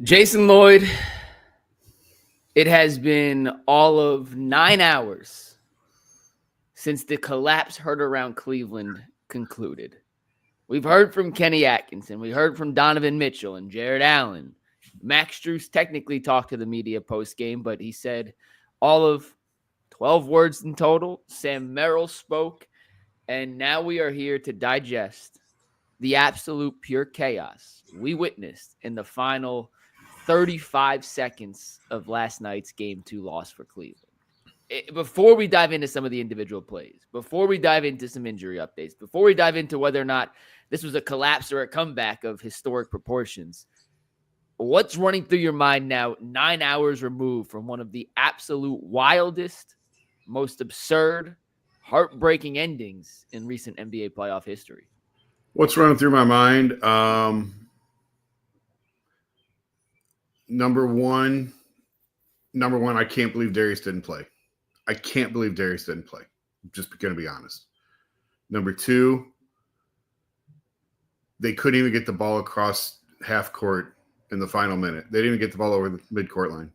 Jason Lloyd, it has been all of 9 hours since the collapse heard around Cleveland concluded. We've heard from Kenny Atkinson. We heard from Donovan Mitchell and Jared Allen. Max Strus technically talked to the media post-game, but he said all of 12 words in total. Sam Merrill spoke, and now we are here to digest the absolute pure chaos we witnessed in the final 35 seconds of last night's Game 2 loss for Cleveland. Before we dive into some of the individual plays, before we dive into some injury updates, before we dive into whether or not this was a collapse or a comeback of historic proportions, what's running through your mind now, 9 hours removed from one of the absolute wildest, most absurd, heartbreaking endings in recent NBA playoff history? What's running through my mind? Number one, I can't believe Darius didn't play. I can't believe Darius didn't play. I'm just going to be honest. Number two, they couldn't even get the ball across half court in the final minute. They didn't even get the ball over the midcourt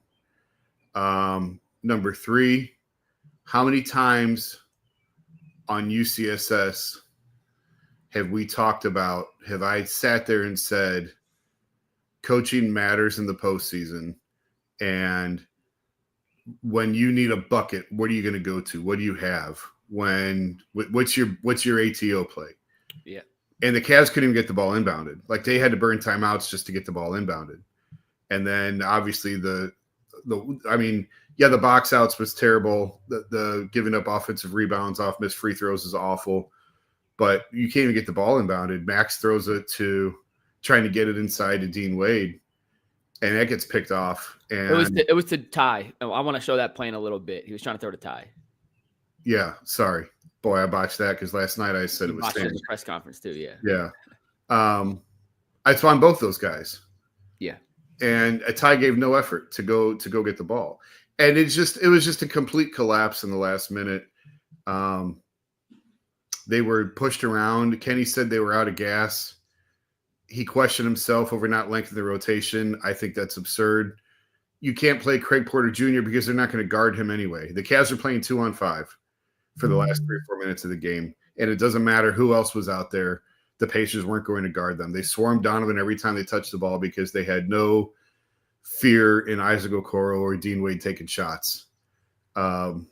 line. Number three, how many times on UCSS have I sat there and said, coaching matters in the postseason, and when you need a bucket, what are you going to go to? What do you have? What's your ATO play? Yeah. And the Cavs couldn't even get the ball inbounded. Like, they had to burn timeouts just to get the ball inbounded. And then obviously the box outs was terrible. The giving up offensive rebounds off missed free throws is awful, but you can't even get the ball inbounded. Max throws it to trying to get it inside to Dean Wade, and that gets picked off. And it was to Ty. I want to show that play in a little bit. He was trying to throw to Ty. Yeah, sorry. Boy, I botched that because last night I said it was at the press conference too, yeah. Yeah. I saw both those guys. Yeah. And Ty gave no effort to go get the ball. And it was just a complete collapse in the last minute. They were pushed around. Kenny said they were out of gas. He questioned himself over not lengthening the rotation. I think that's absurd. You can't play Craig Porter Jr. because they're not going to guard him anyway. The Cavs are playing 2-on-5 for the last 3 or 4 minutes of the game, and it doesn't matter who else was out there. The Pacers weren't going to guard them. They swarmed Donovan every time they touched the ball because they had no fear in Isaac Okoro or Dean Wade taking shots. Yeah,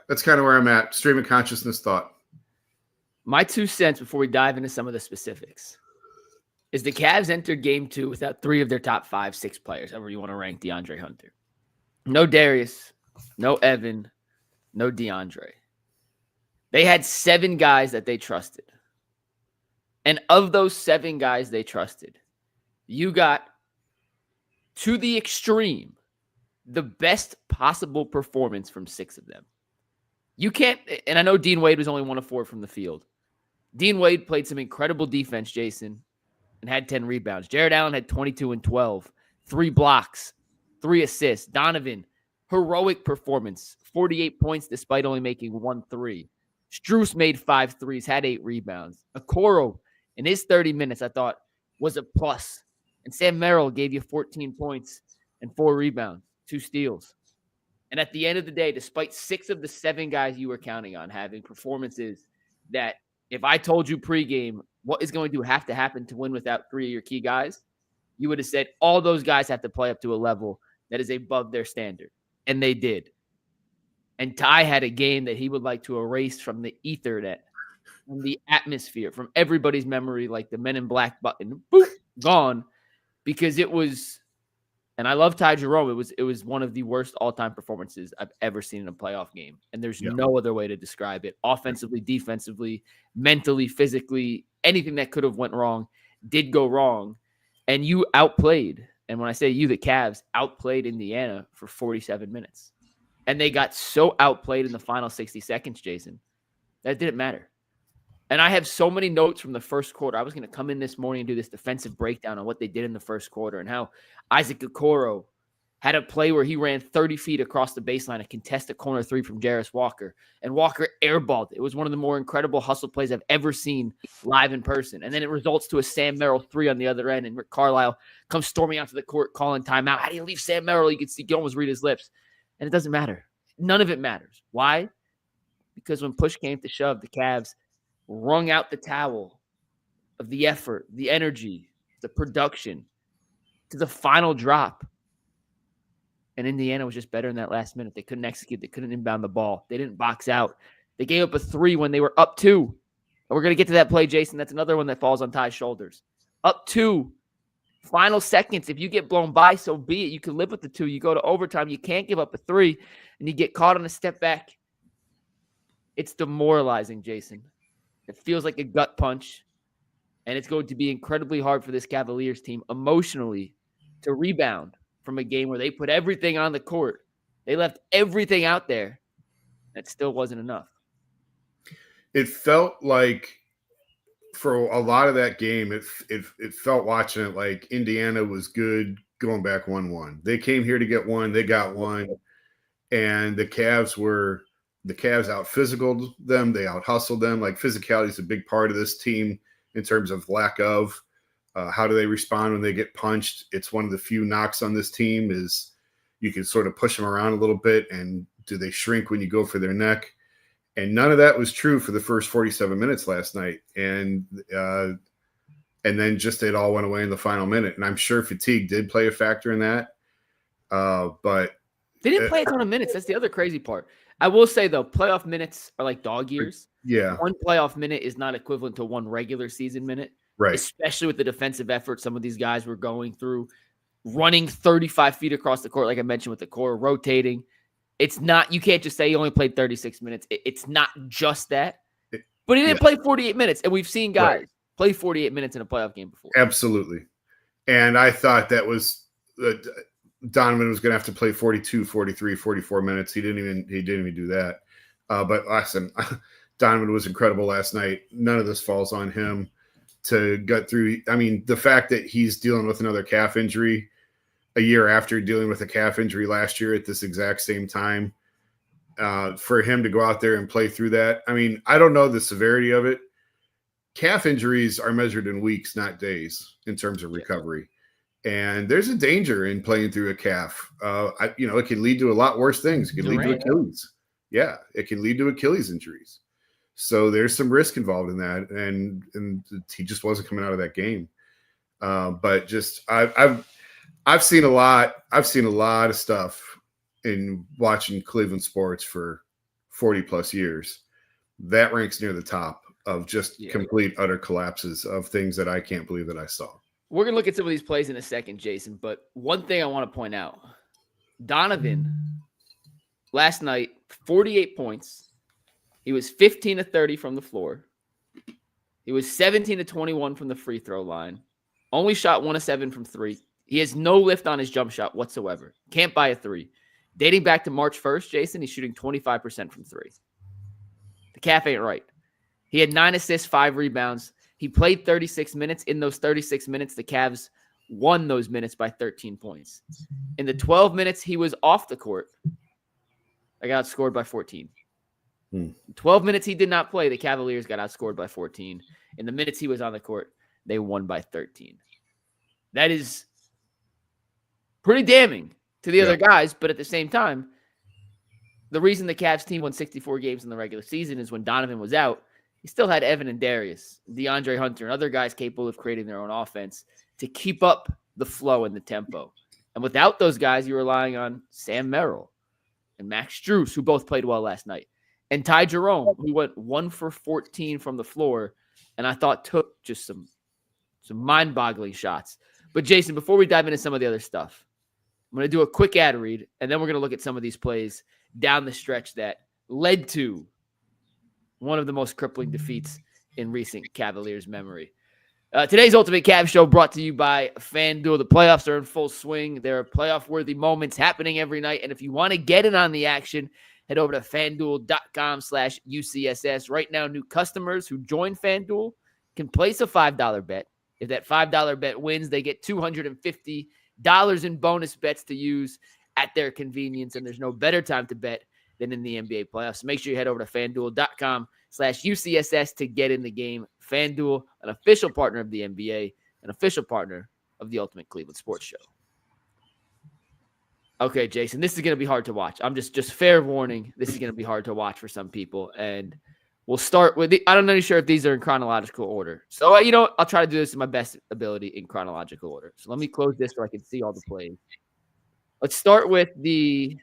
that's kind of where I'm at. Stream of consciousness thought. My 2 cents before we dive into some of the specifics is the Cavs entered Game 2 without 3 of their top 5, 6 players, however you want to rank DeAndre Hunter. No Darius, no Evan, no DeAndre. They had 7 guys that they trusted. And of those 7 guys they trusted, you got, to the extreme, the best possible performance from 6 of them. You can't, and I know Dean Wade was only 1 of 4 from the field. Dean Wade played some incredible defense, Jason, and had 10 rebounds. Jared Allen had 22 and 12, 3 blocks, 3 assists. Donovan, heroic performance, 48 points despite only making 1 3. Strus made 5 threes, had 8 rebounds. Okoro, in his 30 minutes, I thought, was a plus. And Sam Merrill gave you 14 points and 4 rebounds, 2 steals. And at the end of the day, despite 6 of the 7 guys you were counting on having performances that, if I told you pregame what is going to have to happen to win without 3 of your key guys, you would have said all those guys have to play up to a level that is above their standard. And they did. And Ty had a game that he would like to erase from the ether, from the atmosphere, from everybody's memory, like the Men in Black button, boop, gone, because it was. And I love Ty Jerome. It was one of the worst all-time performances I've ever seen in a playoff game. And there's no other way to describe it. Offensively, defensively, mentally, physically, anything that could have went wrong did go wrong. And you outplayed. And when I say you, the Cavs outplayed Indiana for 47 minutes. And they got so outplayed in the final 60 seconds, Jason, that it didn't matter. And I have so many notes from the first quarter. I was going to come in this morning and do this defensive breakdown on what they did in the first quarter and how Isaac Okoro had a play where he ran 30 feet across the baseline to contest a corner three from Jarris Walker, and Walker airballed it. It was one of the more incredible hustle plays I've ever seen live in person. And then it results to a Sam Merrill three on the other end, and Rick Carlisle comes storming out to the court, calling timeout. How do you leave Sam Merrill? You can almost read his lips. And it doesn't matter. None of it matters. Why? Because when push came to shove, the Cavs wrung out the towel of the effort, the energy, the production to the final drop. And Indiana was just better in that last minute. They couldn't execute. They couldn't inbound the ball. They didn't box out. They gave up a three when they were up two. And we're going to get to that play, Jason. That's another one that falls on Ty's shoulders. Up two. Final seconds. If you get blown by, so be it. You can live with the two. You go to overtime. You can't give up a three. And you get caught on a step back. It's demoralizing, Jason. It feels like a gut punch. And it's going to be incredibly hard for this Cavaliers team emotionally to rebound from a game where they put everything on the court. They left everything out there. That still wasn't enough. It felt like for a lot of that game, it felt watching it like Indiana was good going back 1-1. They came here to get one. They got one. And the Cavs out-physicaled them. They out-hustled them. Like, physicality is a big part of this team in terms of lack of. How do they respond when they get punched? It's one of the few knocks on this team is you can sort of push them around a little bit, and do they shrink when you go for their neck? And none of that was true for the first 47 minutes last night. And then just it all went away in the final minute. And I'm sure fatigue did play a factor in that. But they didn't play a ton of minutes. That's the other crazy part. I will say, though, playoff minutes are like dog years. Yeah. One playoff minute is not equivalent to one regular season minute. Right. Especially with the defensive effort some of these guys were going through, running 35 feet across the court, like I mentioned with the core, rotating. It's not, you can't just say he only played 36 minutes. It's not just that. But he didn't play 48 minutes, and we've seen guys play 48 minutes in a playoff game before. Absolutely. And I thought that was Donovan was going to have to play 42, 43, 44 minutes. He didn't even do that. But listen, Donovan was incredible last night. None of this falls on him to gut through. I mean, the fact that he's dealing with another calf injury a year after dealing with a calf injury last year at this exact same time, for him to go out there and play through that. I mean, I don't know the severity of it. Calf injuries are measured in weeks, not days, in terms of recovery. And there's a danger in playing through a calf. It can lead to a lot worse things. It can lead to Achilles. Yeah, it can lead to Achilles injuries. So there's some risk involved in that, and he just wasn't coming out of that game. But just I've seen a lot. I've seen a lot of stuff in watching Cleveland sports for 40 plus years. That ranks near the top of just complete utter collapses of things that I can't believe that I saw. We're going to look at some of these plays in a second, Jason. But one thing I want to point out, Donovan last night, 48 points. He was 15 to 30 from the floor. He was 17 to 21 from the free throw line. Only shot 1 of 7 from 3. He has no lift on his jump shot whatsoever. Can't buy a 3. Dating back to March 1st, Jason, he's shooting 25% from 3. The calf ain't right. He had 9 assists, 5 rebounds. He played 36 minutes. In those 36 minutes, the Cavs won those minutes by 13 points. In the 12 minutes he was off the court, they got outscored by 14. 12 minutes he did not play, the Cavaliers got outscored by 14. In the minutes he was on the court, they won by 13. That is pretty damning to the other guys, but at the same time, the reason the Cavs team won 64 games in the regular season is when Donovan was out, he still had Evan and Darius, DeAndre Hunter, and other guys capable of creating their own offense to keep up the flow and the tempo. And without those guys, you're relying on Sam Merrill and Max Strus, who both played well last night, and Ty Jerome, who went 1 for 14 from the floor, and I thought took just some mind-boggling shots. But Jason, before we dive into some of the other stuff, I'm going to do a quick ad read, and then we're going to look at some of these plays down the stretch that led to one of the most crippling defeats in recent Cavaliers memory. Today's Ultimate Cav Show brought to you by FanDuel. The playoffs are in full swing. There are playoff-worthy moments happening every night, and if you want to get in on the action, head over to FanDuel.com/UCSS. Right now, new customers who join FanDuel can place a $5 bet. If that $5 bet wins, they get $250 dollars in bonus bets to use at their convenience, and there's no better time to bet than in the NBA playoffs. So make sure you head over to FanDuel.com/UCSS to get in the game. FanDuel, an official partner of the NBA, an official partner of the Ultimate Cleveland Sports Show. Okay, Jason, this is going to be hard to watch. I'm just fair warning. This is going to be hard to watch for some people. And we'll start with I'm not sure if these are in chronological order. So, I'll try to do this in my best ability in chronological order. So let me close this so I can see all the plays. Let's start with the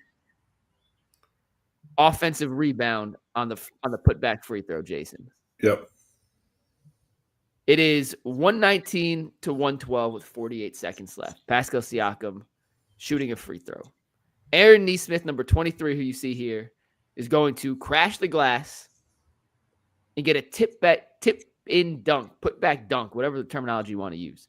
offensive rebound on the putback free throw, Jason. Yep. It is 119 to 112 with 48 seconds left. Pascal Siakam shooting a free throw. Aaron Nesmith, number 23, who you see here, is going to crash the glass and get a tip-in dunk, put-back dunk, whatever the terminology you want to use.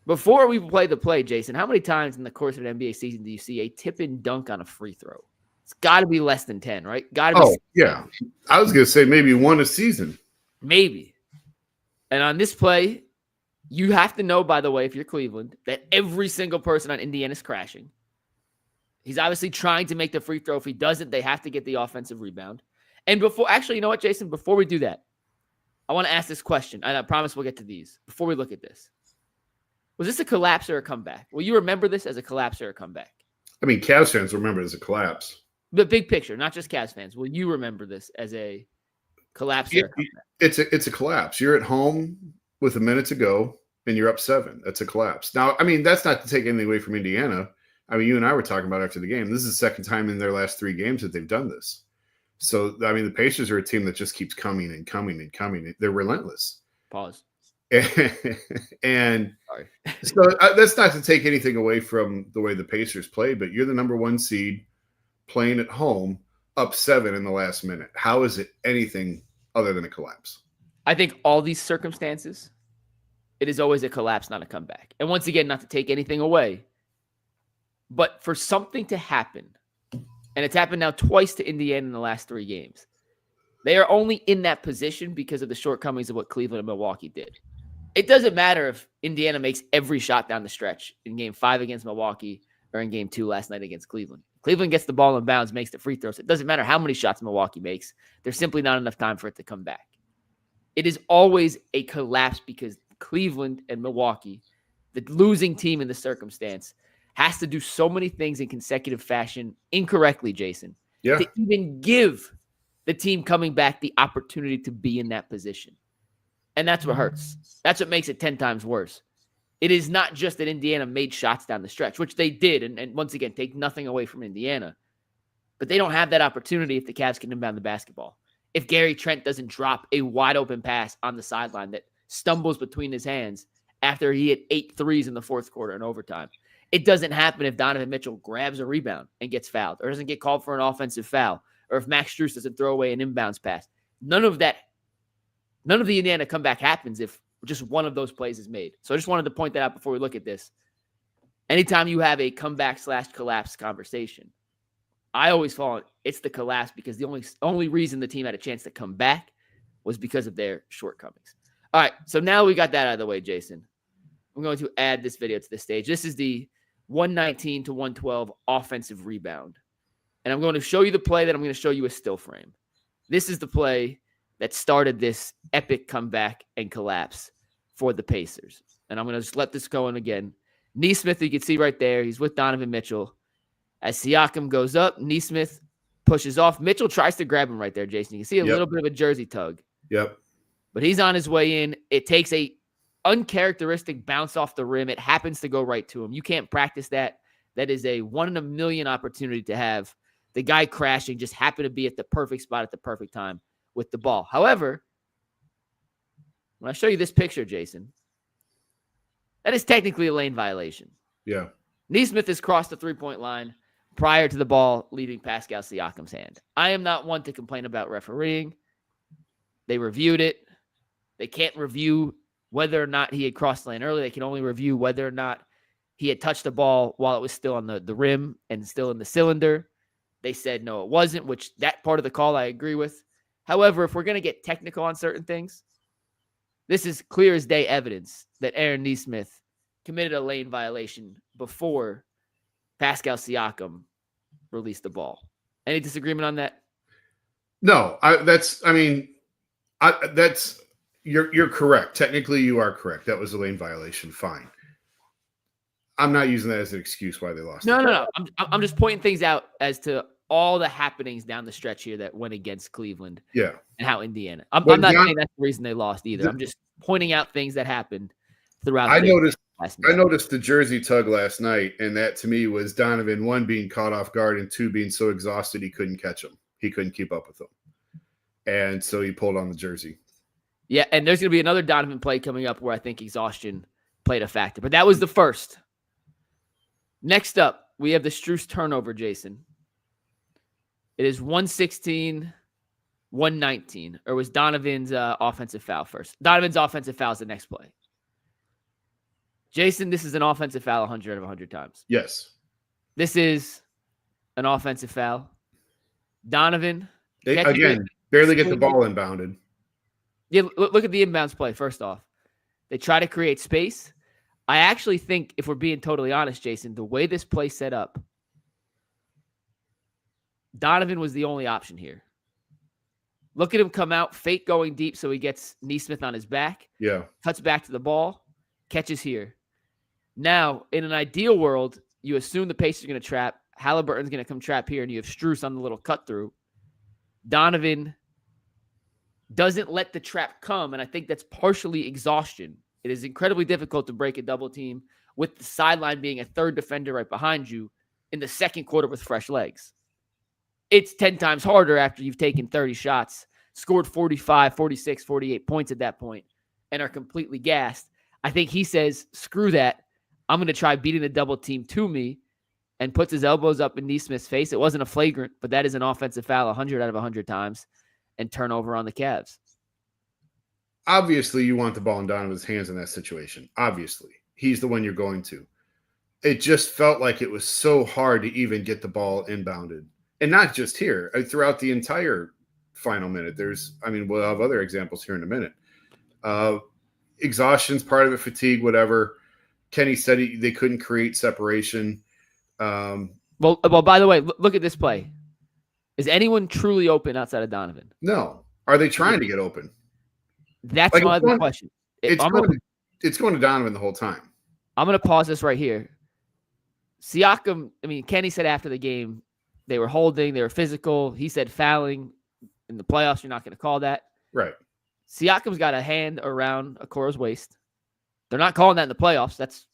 Before we play the play, Jason, how many times in the course of an NBA season do you see a tip-in dunk on a free throw? It's got to be less than 10, right? Got to be. Oh, yeah. I was going to say maybe one a season. Maybe. And on this play, you have to know, by the way, if you're Cleveland, that every single person on Indiana is crashing. He's obviously trying to make the free throw. If he doesn't, they have to get the offensive rebound. And actually, you know what, Jason? Before we do that, I want to ask this question. And I promise we'll get to these before we look at this. Was this a collapse or a comeback? Will you remember this as a collapse or a comeback? I mean, Cavs fans remember it as a collapse. The big picture, not just Cavs fans. Will you remember this as a collapse or a comeback? It's a collapse. You're at home with a minute to go, and you're up 7. That's a collapse. Now, I mean, that's not to take anything away from Indiana. I mean, you and I were talking about after the game. This is the second time in their last 3 games that they've done this. So, I mean, the Pacers are a team that just keeps coming and coming and coming. They're relentless. Pause. And sorry. So that's not to take anything away from the way the Pacers play, but you're the number 1 seed playing at home, up 7 in the last minute. How is it anything other than a collapse? I think all these circumstances, it is always a collapse, not a comeback. And once again, not to take anything away, but for something to happen, and it's happened now twice to Indiana in the last 3 games, they are only in that position because of the shortcomings of what Cleveland and Milwaukee did. It doesn't matter if Indiana makes every shot down the stretch in Game 5 against Milwaukee or in Game 2 last night against Cleveland. Cleveland gets the ball in bounds, makes the free throws. It doesn't matter how many shots Milwaukee makes. There's simply not enough time for it to come back. It is always a collapse because Cleveland and Milwaukee, the losing team in the circumstance, has to do so many things in consecutive fashion incorrectly, Jason, to even give the team coming back the opportunity to be in that position. And that's what hurts. That's what makes it 10 times worse. It is not just that Indiana made shots down the stretch, which they did, and once again, take nothing away from Indiana. But they don't have that opportunity if the Cavs can inbound the basketball. If Gary Trent doesn't drop a wide open pass on the sideline that stumbles between his hands after he hit 8 threes in the fourth quarter in overtime. It doesn't happen if Donovan Mitchell grabs a rebound and gets fouled or doesn't get called for an offensive foul or if Max Strus doesn't throw away an inbounds pass. None of the Indiana comeback happens if just one of those plays is made. So I just wanted to point that out before we look at this. Anytime you have a comeback/collapse conversation, I always fall on it's the collapse because the only reason the team had a chance to come back was because of their shortcomings. All right, so now we got that out of the way, Jason. I'm going to add this video to the stage. This is the 119 to 112 offensive rebound. And I'm going to show you the play that I'm going to show you a still frame. This is the play that started this epic comeback and collapse for the Pacers. And I'm going to just let this go in again. Nesmith, you can see right there, he's with Donovan Mitchell. As Siakam goes up, Nesmith pushes off. Mitchell tries to grab him right there, Jason. You can see a little bit of a jersey tug. Yep. But he's on his way in. It takes a uncharacteristic bounce off the rim. It happens to go right to him. You can't practice that. That is a 1 in a million opportunity to have. The guy crashing just happened to be at the perfect spot at the perfect time with the ball. However, when I show you this picture, Jason, that is technically a lane violation. Yeah. Nesmith has crossed the three-point line prior to the ball leaving Pascal Siakam's hand. I am not one to complain about refereeing. They reviewed it. They can't review whether or not he had crossed the lane early. They can only review whether or not he had touched the ball while it was still on the rim and still in the cylinder. They said, no, it wasn't, which that part of the call I agree with. However, if we're going to get technical on certain things, this is clear as day evidence that Aaron Nesmith committed a lane violation before Pascal Siakam released the ball. Any disagreement on that? No, you're correct. Technically, you are correct. That was a lane violation. Fine. I'm not using that as an excuse why they lost. No. I'm just pointing things out as to all the happenings down the stretch here that went against Cleveland. Yeah. And how Indiana. I'm not saying that's the reason they lost either. I'm just pointing out things that happened throughout. I noticed the jersey tug last night, and that to me was Donovan, one, being caught off guard, and two, being so exhausted he couldn't catch him. He couldn't keep up with him. And so he pulled on the jersey. Yeah, and there's going to be another Donovan play coming up where I think exhaustion played a factor. But that was the first. Next up, we have the Strus turnover, Jason. It is 116, 119. Or was Donovan's offensive foul first? Donovan's offensive foul is the next play. Jason, this is an offensive foul 100 out of 100 times. Yes. This is an offensive foul. Donovan. Barely get the ball inbounded. Yeah, look at the inbounds play, first off. They try to create space. I actually think, if we're being totally honest, Jason, the way this play set up, Donovan was the only option here. Look at him come out, fake going deep so he gets Nesmith on his back. Yeah. Cuts back to the ball, catches here. Now, in an ideal world, you assume the Pacers are going to trap. Haliburton's going to come trap here, and you have Strus on the little cut through. Donovan doesn't let the trap come, and I think that's partially exhaustion. It is incredibly difficult to break a double team with the sideline being a third defender right behind you in the second quarter with fresh legs. It's 10 times harder after you've taken 30 shots, scored 45, 46, 48 points at that point, and are completely gassed. I think he says, screw that. I'm going to try beating the double team to me, and puts his elbows up in Nesmith's face. It wasn't a flagrant, but that is an offensive foul 100 out of 100 times, and turnover on the Cavs. Obviously, you want the ball in Donovan's hands in that situation. Obviously. He's the one you're going to. It just felt like it was so hard to even get the ball inbounded. And not just here. Throughout the entire final minute. We'll have other examples here in a minute. Exhaustion's part of it, fatigue, whatever. Kenny said they couldn't create separation. Well, by the way, look at this play. Is anyone truly open outside of Donovan? No. Are they trying to get open? That's my other question. It's going to Donovan the whole time. I'm going to pause this right here. Siakam, Kenny said after the game, they were holding, they were physical. He said fouling. In the playoffs, you're not going to call that. Right. Siakam's got a hand around Okoro's waist. They're not calling that in the playoffs. That's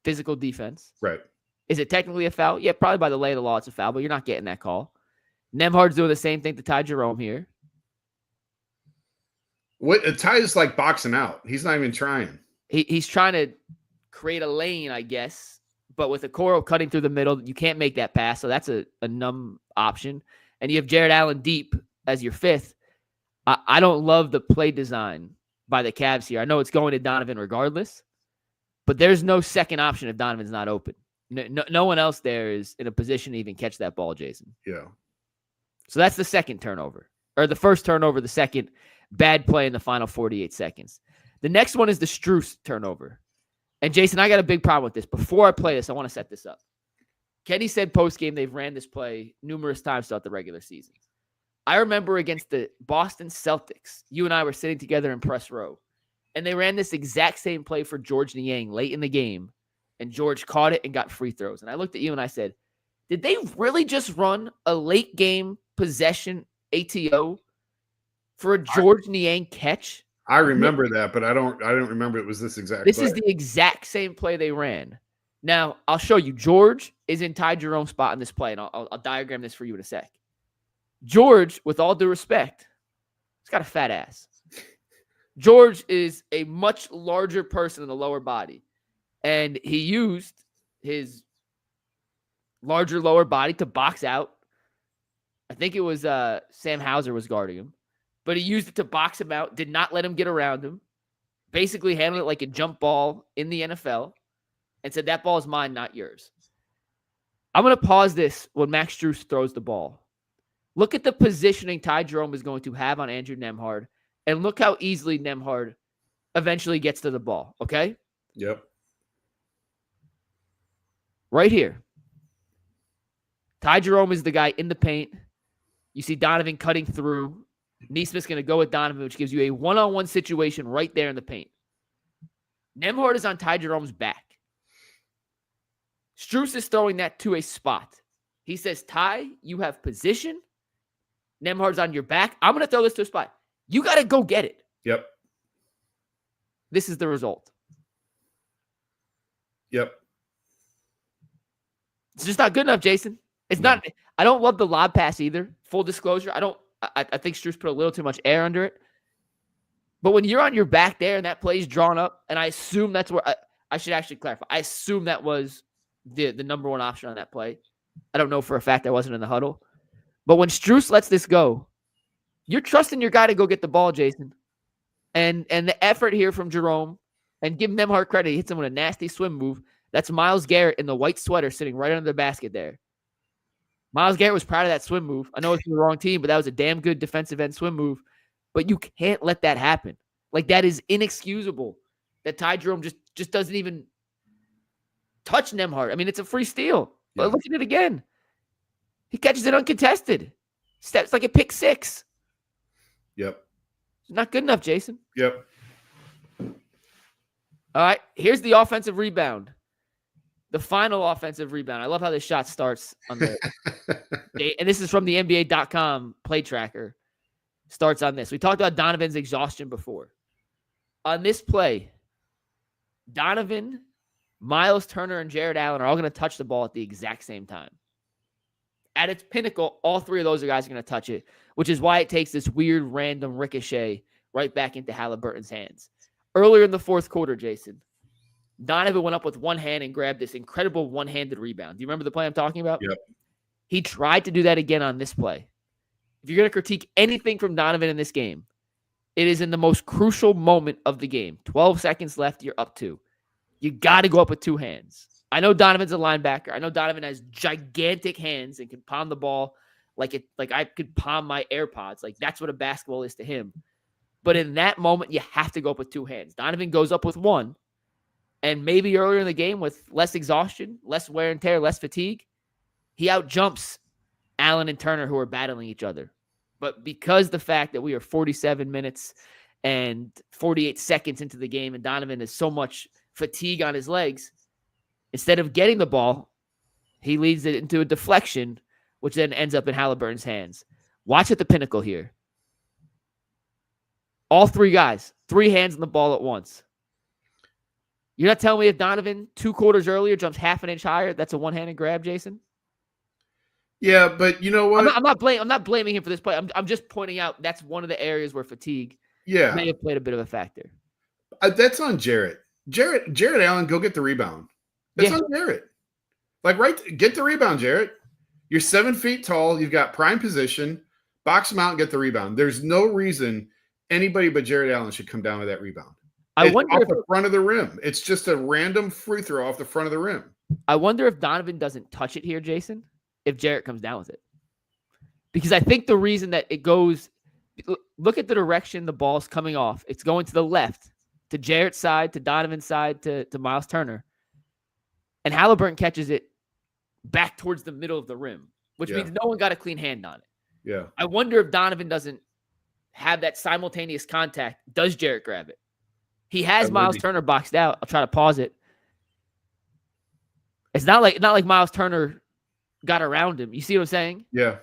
physical defense. Right. Is it technically a foul? Yeah, probably by the lay of the law, it's a foul, but you're not getting that call. Nembhard's doing the same thing to Ty Jerome here. Ty's like boxing out. He's not even trying. He's trying to create a lane, I guess, but with Okoro cutting through the middle, you can't make that pass, so that's a numb option. And you have Jared Allen deep as your fifth. I don't love the play design by the Cavs here. I know it's going to Donovan regardless, but there's no second option if Donovan's not open. No one else there is in a position to even catch that ball, Jason. Yeah. So that's the second turnover. Or the first turnover, the second bad play in the final 48 seconds. The next one is the Strus turnover. And Jason, I got a big problem with this. Before I play this, I want to set this up. Kenny said post-game they've ran this play numerous times throughout the regular season. I remember against the Boston Celtics, you and I were sitting together in press row, and they ran this exact same play for George Niang late in the game, and George caught it and got free throws. And I looked at you and I said, did they really just run a late game possession ATO for a George Niang catch? I remember that, but I don't remember it was this exact This play. is the exact same play they ran. Now, I'll show you. George is in Ty Jerome's spot in this play, and I'll diagram this for you in a sec. George, with all due respect, he's got a fat ass. George is a much larger person in the lower body, and he used his larger lower body to box out. I think it was Sam Hauser was guarding him, but he used it to box him out, did not let him get around him, basically handled it like a jump ball in the NFL, and said, that ball is mine, not yours. I'm going to pause this when Max Strus throws the ball. Look at the positioning Ty Jerome is going to have on Andrew Nembhard, and look how easily Nembhard eventually gets to the ball, okay? Yep. Right here. Ty Jerome is the guy in the paint. You see Donovan cutting through. Neesmith's going to go with Donovan, which gives you a one-on-one situation right there in the paint. Nembhard is on Ty Jerome's back. Strus is throwing that to a spot. He says, Ty, you have position. Nembhard's on your back. I'm going to throw this to a spot. You got to go get it. Yep. This is the result. Yep. It's just not good enough, Jason. It's not. I don't love the lob pass either. Full disclosure. I think Strus put a little too much air under it. But when you're on your back there and that play's drawn up, and I assume that's where I should actually clarify. I assume that was the number one option on that play. I don't know for a fact I wasn't in the huddle. But when Strus lets this go, you're trusting your guy to go get the ball, Jason. And the effort here from Jerome, and give Nembhard credit, he hits him with a nasty swim move. That's Myles Garrett in the white sweater sitting right under the basket there. Myles Garrett was proud of that swim move. I know it's the wrong team, but that was a damn good defensive end swim move. But you can't let that happen. Like, that is inexcusable that Ty Jerome just doesn't even touch Nembhard. I mean, it's a free steal. Yeah. But look at it again. He catches it uncontested. Steps like a pick six. Yep. It's not good enough, Jason. Yep. All right, here's the offensive rebound. The final offensive rebound. I love how this shot starts on the and this is from the NBA.com play tracker. Starts on this. We talked about Donovan's exhaustion before. On this play, Donovan, Miles Turner, and Jared Allen are all going to touch the ball at the exact same time. At its pinnacle, all three of those guys are going to touch it, which is why it takes this weird random ricochet right back into Haliburton's hands. Earlier in the fourth quarter, Jason, Donovan went up with one hand and grabbed this incredible one-handed rebound. Do you remember the play I'm talking about? Yep. He tried to do that again on this play. If you're going to critique anything from Donovan in this game, it is in the most crucial moment of the game. 12 seconds left, you're up 2. You got to go up with 2 hands. I know Donovan's a linebacker. I know Donovan has gigantic hands and can palm the ball like I could palm my AirPods. Like, that's what a basketball is to him. But in that moment, you have to go up with 2 hands. Donovan goes up with 1. And maybe earlier in the game with less exhaustion, less wear and tear, less fatigue, he outjumps Allen and Turner, who are battling each other. But because the fact that we are 47 minutes and 48 seconds into the game and Donovan has so much fatigue on his legs, instead of getting the ball, he leads it into a deflection, which then ends up in Haliburton's hands. Watch at the pinnacle here. All 3 guys, 3 hands on the ball at once. You're not telling me if Donovan 2 quarters earlier jumps half an inch higher, that's a one-handed grab, Jason? Yeah, but you know what? I'm not blaming him for this play. I'm just pointing out that's one of the areas where fatigue may have played a bit of a factor. That's on Jarrett. Jared Allen, go get the rebound. That's on Jarrett. Like, right, get the rebound, Jarrett. You're 7 feet tall. You've got prime position. Box him out and get the rebound. There's no reason anybody but Jared Allen should come down with that rebound. I wonder off the front of the rim. It's just a random free throw off the front of the rim. I wonder if Donovan doesn't touch it here, Jason, if Jarrett comes down with it. Because I think the reason that it goes, look at the direction the ball's coming off. It's going to the left, to Jarrett's side, to Donovan's side, to Miles Turner. And Haliburton catches it back towards the middle of the rim, which means no one got a clean hand on it. Yeah. I wonder if Donovan doesn't have that simultaneous contact. Does Jarrett grab it? He has Miles Turner boxed out. I'll try to pause it. It's not like Miles Turner got around him. You see what I'm saying? Yeah.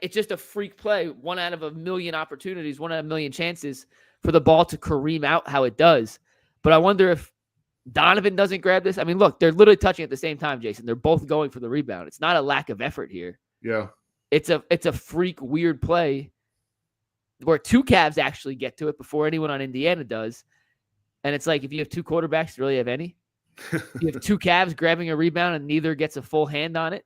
It's just a freak play. 1 out of a million opportunities, 1 out of a million chances for the ball to careen out how it does. But I wonder if Donovan doesn't grab this. I mean, look, they're literally touching at the same time, Jason. They're both going for the rebound. It's not a lack of effort here. Yeah. It's a freak, weird play where 2 Cavs actually get to it before anyone on Indiana does. And it's like, if you have 2 quarterbacks, do you really have any? You have 2 Cavs grabbing a rebound and neither gets a full hand on it.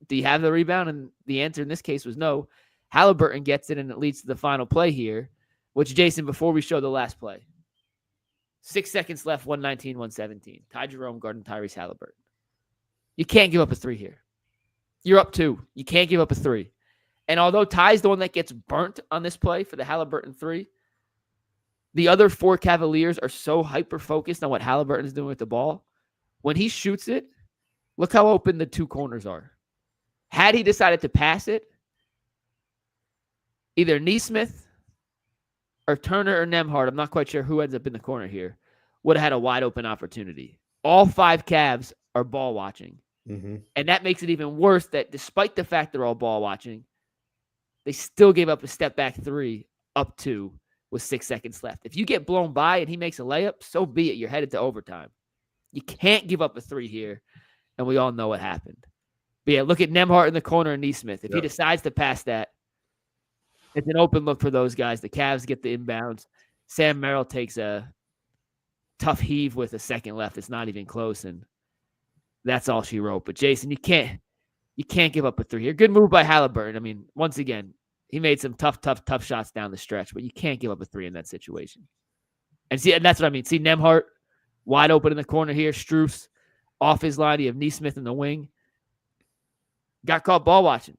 Do you have the rebound? And the answer in this case was no. Haliburton gets it, and it leads to the final play here, which, Jason, before we show the last play, 6 seconds left, 119-117. Ty Jerome guarding Tyrese Haliburton. You can't give up a 3 here. You're up 2. You can't give up a 3. And although Ty's the one that gets burnt on this play for the Haliburton 3, the other 4 Cavaliers are so hyper-focused on what Haliburton is doing with the ball. When he shoots it, Look how open the two corners are. Had he decided to pass it, either Nesmith or Turner or Nembhard, I'm not quite sure who ends up in the corner here, would have had a wide open opportunity. All 5 Cavs are ball watching. Mm-hmm. And that makes it even worse that despite the fact they're all ball watching, they still gave up a step back 3 up 2 with 6 seconds left. If you get blown by and he makes a layup, so be it. You're headed to overtime. You can't give up a 3 here, and we all know what happened. But yeah, look at Nembhard in the corner and Nesmith. If he decides to pass that, it's an open look for those guys. The Cavs get the inbounds. Sam Merrill takes a tough heave with a second left. It's not even close, and that's all she wrote. But Jason, you can't give up a 3 here. Good move by Haliburton. I mean, once again, he made some tough shots down the stretch, but you can't give up a 3 in that situation. And that's what I mean. See Nembhard wide open in the corner here. Strus off his line. You have Nesmith in the wing. Got caught ball watching.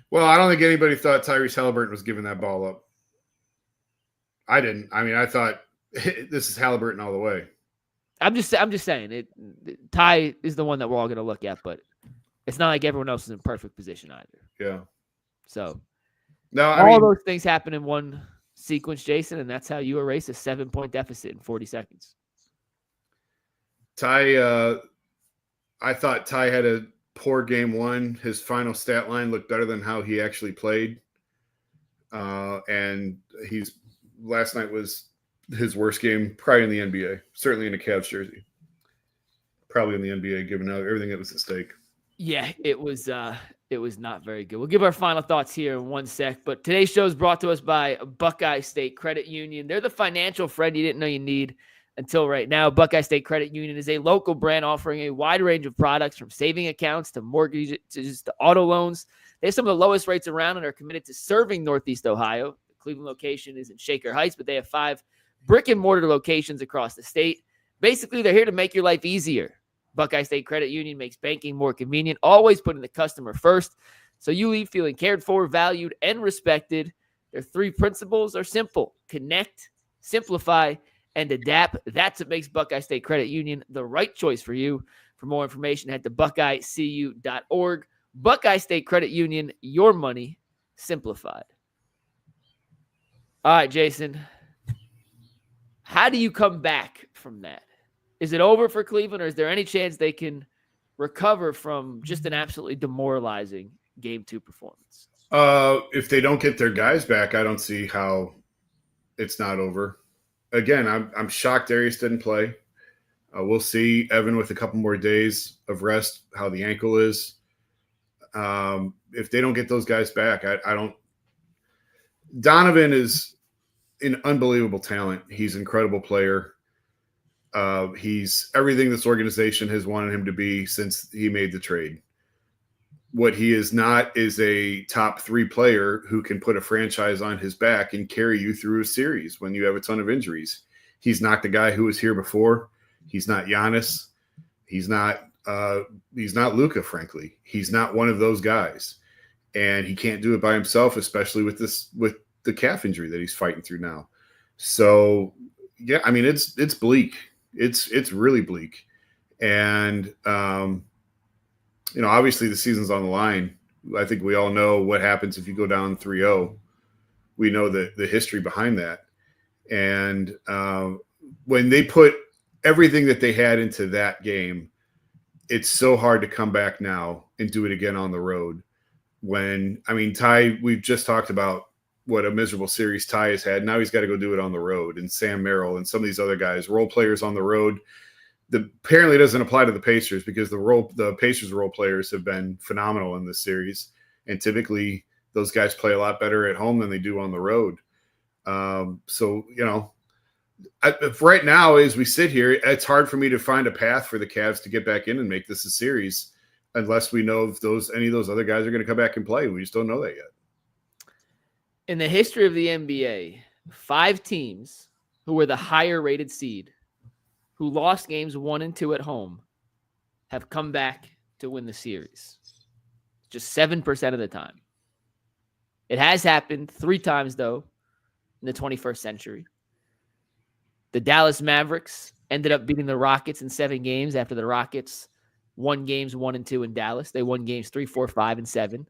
Well, I don't think anybody thought Tyrese Haliburton was giving that ball up. I didn't. I mean, I thought this is Haliburton all the way. I'm just saying Ty is the one that we're all going to look at, but it's not like everyone else is in perfect position either. Yeah. So no, all those things happen in one sequence, Jason, and that's how you erase a 7-point deficit in 40 seconds. Ty, I thought Ty had a poor game 1. His final stat line looked better than how he actually played. And last night was his worst game probably in the NBA, certainly in a Cavs jersey. Probably in the NBA, given everything that was at stake. Yeah, it was not very good. We'll give our final thoughts here in 1 sec, but today's show is brought to us by Buckeye State Credit Union. They're the financial friend you didn't know you need until right now. Buckeye State Credit Union is a local brand offering a wide range of products from saving accounts to mortgages to auto loans. They have some of the lowest rates around and are committed to serving Northeast Ohio. The Cleveland location is in Shaker Heights, but they have 5 brick and mortar locations across the state. Basically, they're here to make your life easier. Buckeye State Credit Union makes banking more convenient, always putting the customer first, so you leave feeling cared for, valued, and respected. Their 3 principles are simple: connect, simplify, and adapt. That's what makes Buckeye State Credit Union the right choice for you. For more information, head to buckeyecu.org. Buckeye State Credit Union, your money simplified. All right, Jason, how do you come back from that? Is it over for Cleveland, or is there any chance they can recover from just an absolutely demoralizing Game 2 performance? If they don't get their guys back, I don't see how it's not over. Again, I'm shocked Darius didn't play. We'll see Evan with a couple more days of rest, how the ankle is. If they don't get those guys back, I don't. Donovan is an unbelievable talent. He's an incredible player. He's everything this organization has wanted him to be since he made the trade. What he is not is a top 3 player who can put a franchise on his back and carry you through a series when you have a ton of injuries. He's not the guy who was here before. He's not Giannis. He's not Luka, frankly. He's not one of those guys. And he can't do it by himself, especially with the calf injury that he's fighting through now. So, yeah, I mean, it's bleak. It's really bleak. And, obviously the season's on the line. I think we all know what happens if you go down 3-0. We know the history behind that. And when they put everything that they had into that game, it's so hard to come back now and do it again on the road. Ty, we've just talked about what a miserable series Ty has had. Now he's got to go do it on the road. And Sam Merrill and some of these other guys, role players on the road. Apparently doesn't apply to the Pacers because the Pacers role players have been phenomenal in this series. And typically those guys play a lot better at home than they do on the road. Right now, as we sit here, it's hard for me to find a path for the Cavs to get back in and make this a series unless we know if any of those other guys are going to come back and play. We just don't know that yet. In the history of the NBA, 5 teams who were the higher rated seed, who lost games 1 and 2 at home, have come back to win the series. Just 7% of the time. It has happened 3 times, though, in the 21st century. The Dallas Mavericks ended up beating the Rockets in 7 games after the Rockets won games 1 and 2 in Dallas. They won games 3, 4, 5, and 7.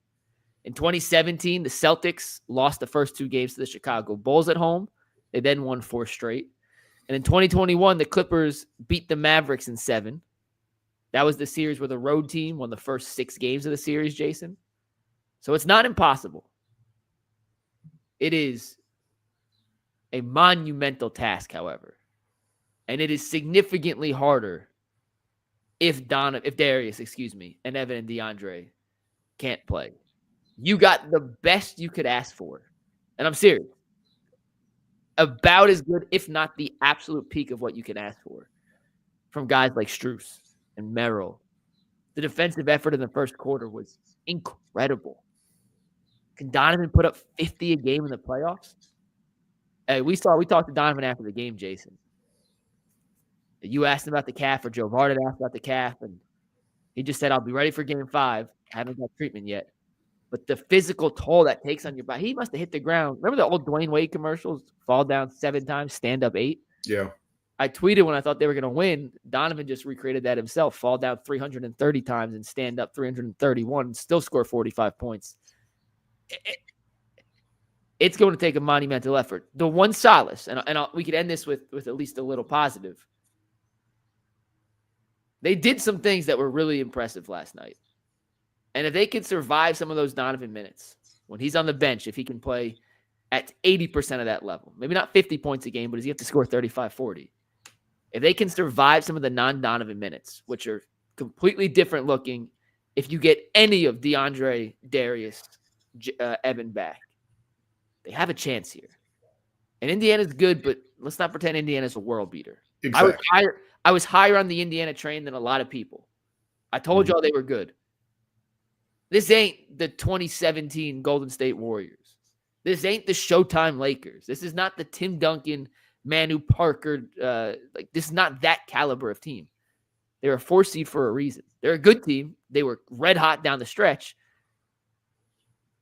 In 2017, the Celtics lost the first 2 games to the Chicago Bulls at home. They then won 4 straight. And in 2021, the Clippers beat the Mavericks in 7. That was the series where the road team won the first 6 games of the series, Jason. So it's not impossible. It is a monumental task, however. And it is significantly harder if Darius, and Evan and DeAndre can't play. You got the best you could ask for. And I'm serious. About as good, if not the absolute peak of what you can ask for from guys like Strus and Merrill. The defensive effort in the first quarter was incredible. Can Donovan put up 50 a game in the playoffs? Hey, we talked to Donovan after the game, Jason. You asked him about the calf, or Joe Vard asked about the calf, and he just said, I'll be ready for game 5. I haven't got treatment yet. But the physical toll that takes on your body, he must have hit the ground. Remember the old Dwayne Wade commercials? Fall down 7 times, stand up 8? Yeah. I tweeted when I thought they were going to win. Donovan just recreated that himself. Fall down 330 times and stand up 331 and still score 45 points. It's going to take a monumental effort. The one solace, and we could end this with at least a little positive. They did some things that were really impressive last night. And if they can survive some of those Donovan minutes, when he's on the bench, if he can play at 80% of that level, maybe not 50 points a game, but does he have to score 35, 40? If they can survive some of the non-Donovan minutes, which are completely different looking, if you get any of DeAndre, Darius, Evan back, they have a chance here. And Indiana's good, but let's not pretend Indiana's a world beater. Exactly. I was higher on the Indiana train than a lot of people. I told y'all they were good. This ain't the 2017 Golden State Warriors. This ain't the Showtime Lakers. This is not the Tim Duncan, Manu Parker. This is not that caliber of team. They're a 4 seed for a reason. They're a good team. They were red hot down the stretch.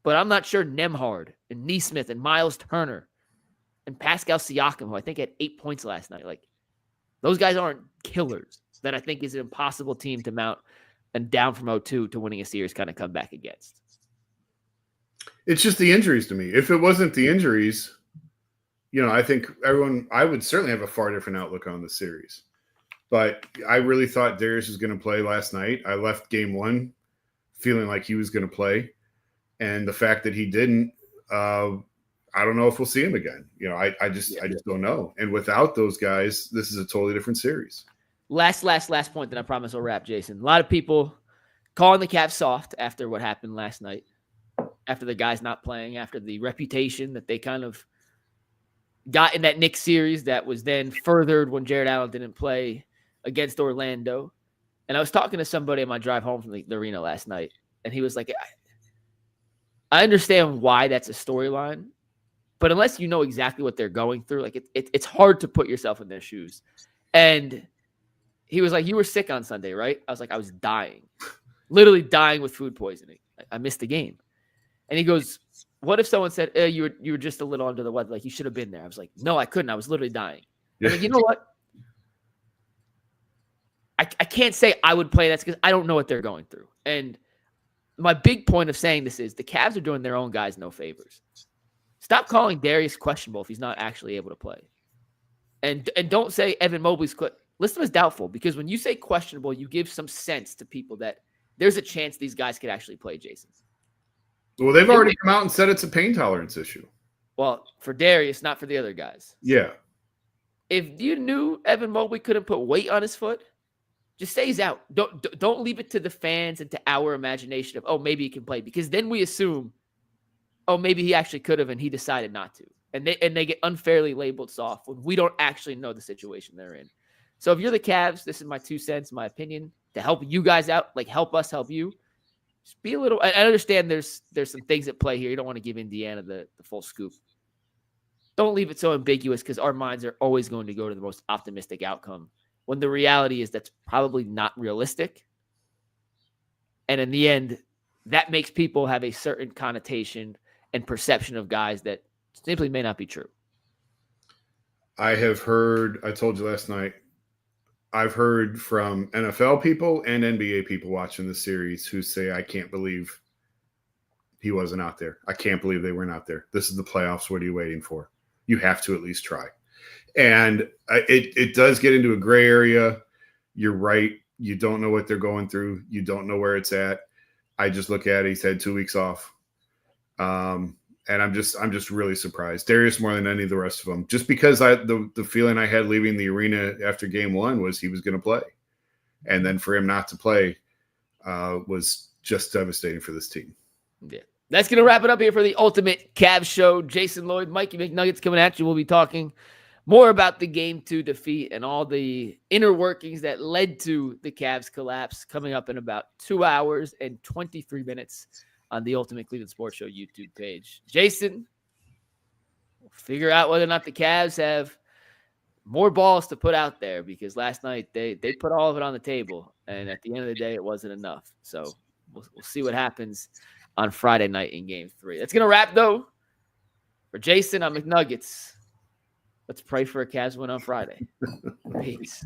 But I'm not sure Nembhard and Nesmith and Miles Turner and Pascal Siakam, who I think had 8 points last night, those guys aren't killers that I think is an impossible team to mount and down from 0-2 to winning a series kind of come back against. It's just the injuries to me. If it wasn't the injuries, I think I would certainly have a far different outlook on the series. But I really thought Darius was going to play last night. I left game 1 feeling like he was going to play. And the fact that he didn't, I don't know if we'll see him again. I just don't know. And without those guys, this is a totally different series. Last point that I promise I'll wrap, Jason. A lot of people calling the Cavs soft after what happened last night, after the guys not playing, after the reputation that they kind of got in that Knicks series that was then furthered when Jared Allen didn't play against Orlando. And I was talking to somebody on my drive home from the arena last night, and he was like, I understand why that's a storyline, but unless you know exactly what they're going through, it's hard to put yourself in their shoes. And he was like, you were sick on Sunday, right? I was like, I was dying, literally dying with food poisoning. I missed the game. And he goes, what if someone said, you were just a little under the weather, you should have been there? I was like, no, I couldn't. I was literally dying. I was like, you know what? I can't say I would play that because I don't know what they're going through. And my big point of saying this is the Cavs are doing their own guys no favors. Stop calling Darius questionable if he's not actually able to play. And don't say Evan Mobley's list him as doubtful, because when you say questionable, you give some sense to people that there's a chance these guys could actually play, Jason. Well, they've already come out and said it's a pain tolerance issue. Well, for Darius, not for the other guys. Yeah. If you knew Evan Mobley couldn't put weight on his foot, just say he's out. Don't leave it to the fans and to our imagination of, maybe he can play, because then we assume, maybe he actually could have and he decided not to. And they get unfairly labeled soft when we don't actually know the situation they're in. So if you're the Cavs, this is my 2 cents, my opinion, to help you guys out, help us help you. Just be a little. I understand there's some things at play here. You don't want to give Indiana the full scoop. Don't leave it so ambiguous, because our minds are always going to go to the most optimistic outcome, when the reality is that's probably not realistic. And in the end, that makes people have a certain connotation and perception of guys that simply may not be true. I have heard, I told you last night, I've heard from NFL people and NBA people watching the series who say, I can't believe he wasn't out there. I can't believe they weren't out there. This is the playoffs. What are you waiting for? You have to at least try. And it does get into a gray area. You're right. You don't know what they're going through. You don't know where it's at. I just look at it. He's had 2 weeks off. And I'm just really surprised. Darius more than any of the rest of them. Just because the feeling I had leaving the arena after game one was he was going to play. And then for him not to play was just devastating for this team. Yeah. That's going to wrap it up here for the Ultimate Cavs Show. Jason Lloyd, Mikey McNuggets coming at you. We'll be talking more about the Game 2 defeat and all the inner workings that led to the Cavs collapse coming up in about 2 hours and 23 minutes on the Ultimate Cleveland Sports Show YouTube page. Jason, we'll figure out whether or not the Cavs have more balls to put out there, because last night they put all of it on the table, and at the end of the day, it wasn't enough. So we'll see what happens on Friday night in Game 3. That's going to wrap, though. For Jason, I'm McNuggets. Let's pray for a Cavs win on Friday. Peace.